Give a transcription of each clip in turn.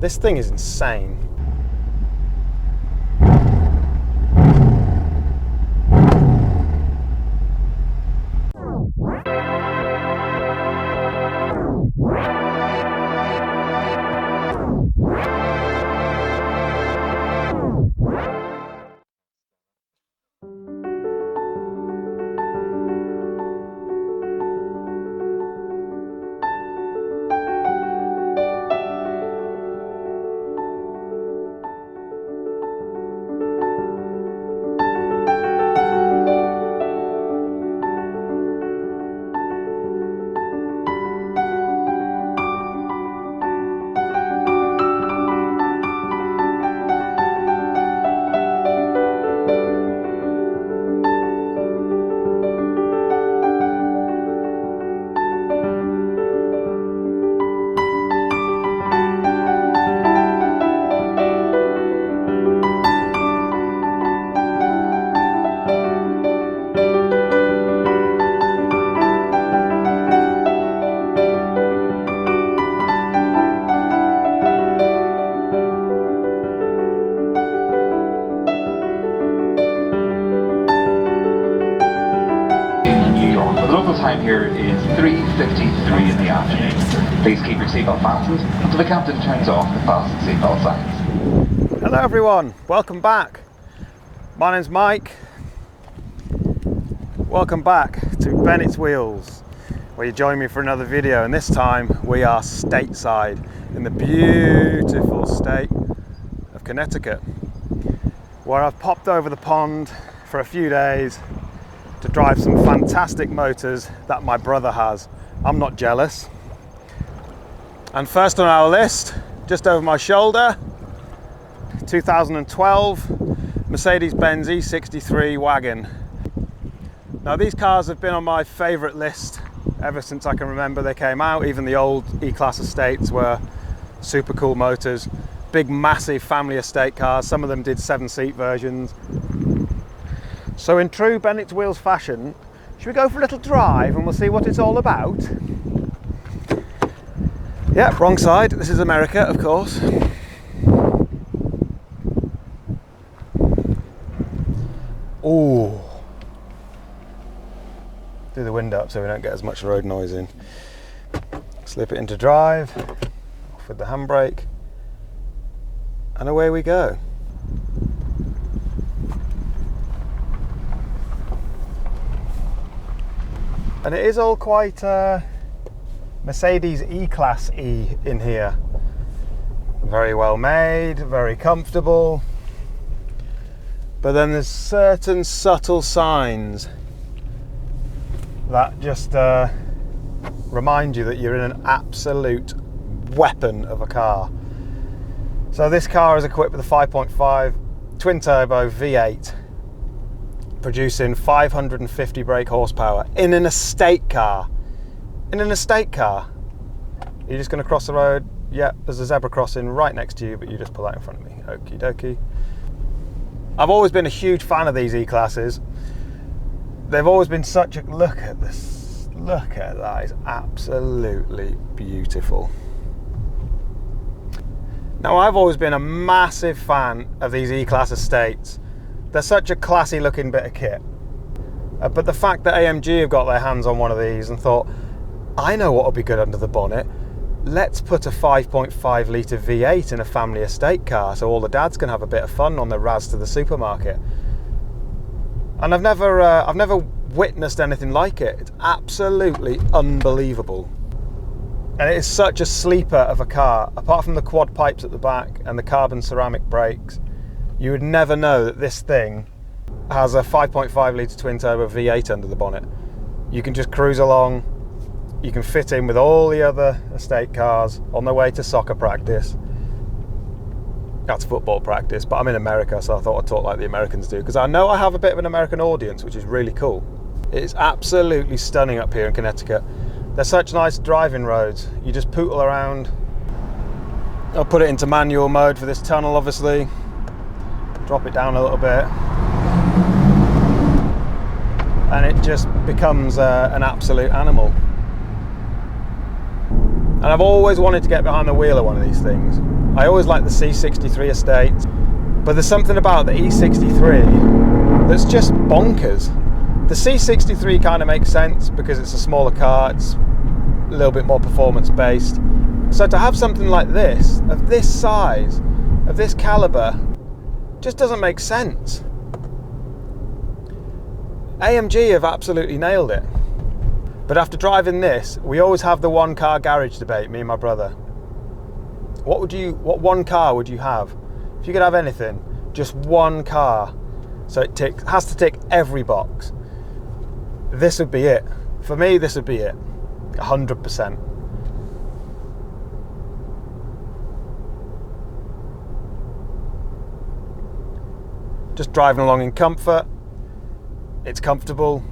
This thing is insane. The local time here is 3:53 in the afternoon. Please keep your seatbelt fastened until the captain turns off the fasten seatbelt signs. Hello everyone, welcome back. My name's Mike. Welcome back to Bennett's Wheels, where you join me for another video, and this time we are stateside in the beautiful state of Connecticut, where I've popped over the pond for a few days to drive some fantastic motors that my brother has. I'm not jealous. And first on our list, just over my shoulder, 2012 Mercedes-Benz E63 Wagon. Now these cars have been on my favourite list ever since I can remember they came out. Even the old E-Class estates were super cool motors. Big massive family estate cars, some of them did 7-seat versions. So in true Bennett's Wheels fashion, should we go for a little drive and we'll see what it's all about? Yeah, wrong side. This is America, of course. Ooh. Do the window up so we don't get as much road noise in. Slip it into drive, off with the handbrake, and away we go. And it is all quite Mercedes E-Class E in here. Very well made, very comfortable. But then there's certain subtle signs that just remind you that you're in an absolute weapon of a car. So this car is equipped with a 5.5 twin turbo V8, producing 550 brake horsepower in an estate car. In an estate car. You're just going to cross the road. Yeah, there's a zebra crossing right next to you, but you just pull out in front of me. Okie dokie. I've always been a huge fan of these E-Classes. They've always been such a... Look at this. Look at that. It's absolutely beautiful. Now, I've always been a massive fan of these E-Class estates. They're such a classy looking bit of kit. But the fact that AMG have got their hands on one of these and thought, I know what will be good under the bonnet. Let's put a 5.5 litre V8 in a family estate car so all the dads can have a bit of fun on the Raz to the supermarket. And I've never witnessed anything like it. It's absolutely unbelievable. And it is such a sleeper of a car. Apart from the quad pipes at the back and the carbon ceramic brakes, you would never know that this thing has a 5.5 litre twin turbo V8 under the bonnet. You can just cruise along. You can fit in with all the other estate cars on their way to soccer practice. That's football practice, but I'm in America, so I thought I'd talk like the Americans do, because I know I have a bit of an American audience, which is really cool. It's absolutely stunning up here in Connecticut. They're such nice driving roads. You just pootle around. I'll put it into manual mode for this tunnel, obviously. Drop it down a little bit. And it just becomes an absolute animal. And I've always wanted to get behind the wheel of one of these things. I always liked the C63 estate, but there's something about the E63 that's just bonkers. The C63 kind of makes sense because it's a smaller car, it's a little bit more performance based. So to have something like this, of this size, of this caliber, just doesn't make sense. AMG have absolutely nailed it. But after driving this, we always have the one car garage debate, me and my brother. What one car would you have? If you could have anything, just one car. So it has to tick every box. This would be it. For me, this would be it. 100%. Just driving along in comfort. It's comfortable.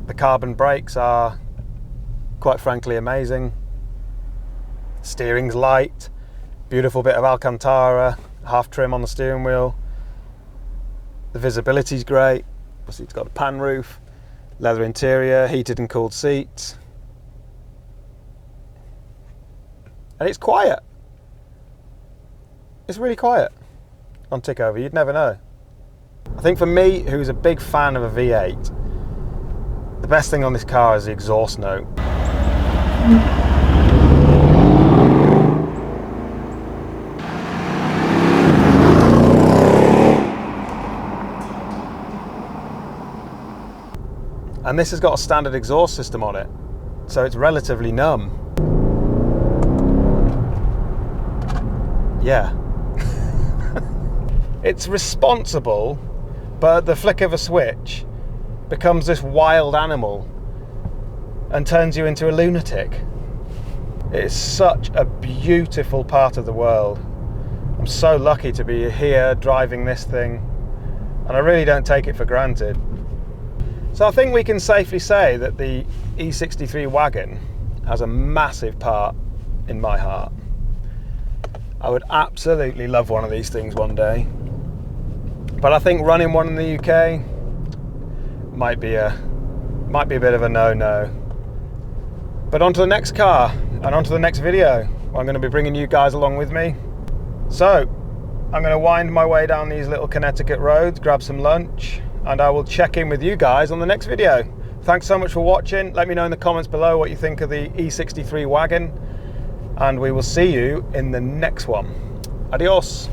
The carbon brakes are, quite frankly, amazing. Steering's light. Beautiful bit of Alcantara. Half trim on the steering wheel. The visibility's great. Obviously, it's got a pan roof. Leather interior, heated and cooled seats. And it's quiet. It's really quiet on tick over, you'd never know. I think for me, who's a big fan of a V8, the best thing on this car is the exhaust note. And this has got a standard exhaust system on it, so it's relatively numb. Yeah. It's responsible, but at the flick of a switch becomes this wild animal and turns you into a lunatic. It's such a beautiful part of the world. I'm so lucky to be here driving this thing, and I really don't take it for granted. So I think we can safely say that the E63 Wagon has a massive part in my heart. I would absolutely love one of these things one day, but I think running one in the UK might be a bit of a no-no. But on to the next car and on to the next video. I'm going to be bringing you guys along with me. So I'm going to wind my way down these little Connecticut roads, grab some lunch, and I will check in with you guys on the next video. Thanks so much for watching. Let me know in the comments below what you think of the E63 Wagon, and we will see you in the next one. Adios.